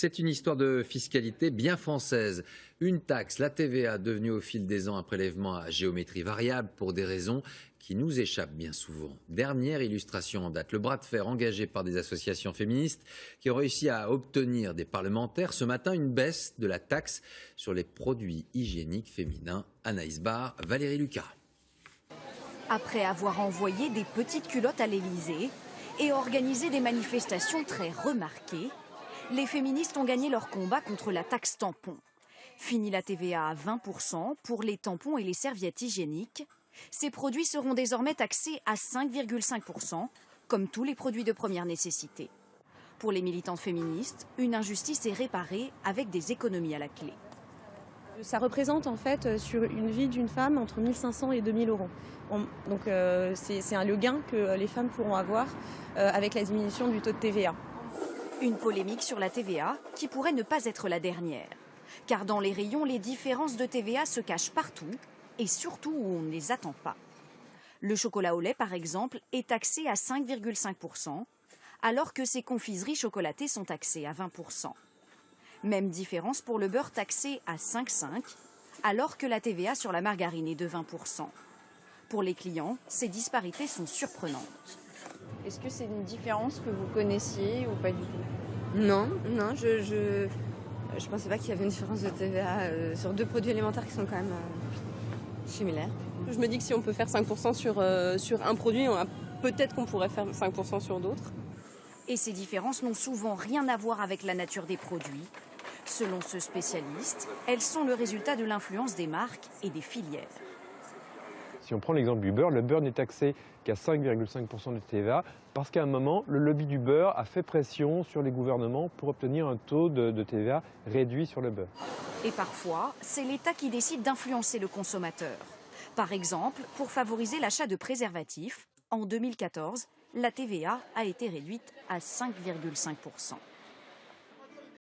C'est une histoire de fiscalité bien française. Une taxe, la TVA, devenue au fil des ans un prélèvement à géométrie variable pour des raisons qui nous échappent bien souvent. Dernière illustration en date, le bras de fer engagé par des associations féministes qui ont réussi à obtenir des parlementaires ce matin une baisse de la taxe sur les produits hygiéniques féminins. Anaïs Barr, Valérie Lucas. Après avoir envoyé des petites culottes à l'Élysée et organisé des manifestations très remarquées, les féministes ont gagné leur combat contre la taxe tampon. Fini la TVA à 20% pour les tampons et les serviettes hygiéniques. Ces produits seront désormais taxés à 5,5%, comme tous les produits de première nécessité. Pour les militantes féministes, une injustice est réparée avec des économies à la clé. Ça représente en fait sur une vie d'une femme entre 1 500 et 2 000 euros. Donc c'est un gain que les femmes pourront avoir avec la diminution du taux de TVA. Une polémique sur la TVA qui pourrait ne pas être la dernière. Car dans les rayons, les différences de TVA se cachent partout et surtout où on ne les attend pas. Le chocolat au lait, par exemple, est taxé à 5,5%, alors que ses confiseries chocolatées sont taxées à 20%. Même différence pour le beurre taxé à 5,5%, alors que la TVA sur la margarine est de 20%. Pour les clients, ces disparités sont surprenantes. Est-ce que c'est une différence que vous connaissiez ou pas du tout? Non, je pensais pas qu'il y avait une différence de TVA sur deux produits alimentaires qui sont quand même similaires. Je me dis que si on peut faire 5% sur un produit, peut-être qu'on pourrait faire 5% sur d'autres. Et ces différences n'ont souvent rien à voir avec la nature des produits. Selon ce spécialiste, elles sont le résultat de l'influence des marques et des filières. Si on prend l'exemple du beurre, le beurre n'est taxé qu'à 5,5% de TVA parce qu'à un moment, le lobby du beurre a fait pression sur les gouvernements pour obtenir un taux de TVA réduit sur le beurre. Et parfois, c'est l'État qui décide d'influencer le consommateur. Par exemple, pour favoriser l'achat de préservatifs, en 2014, la TVA a été réduite à 5,5%.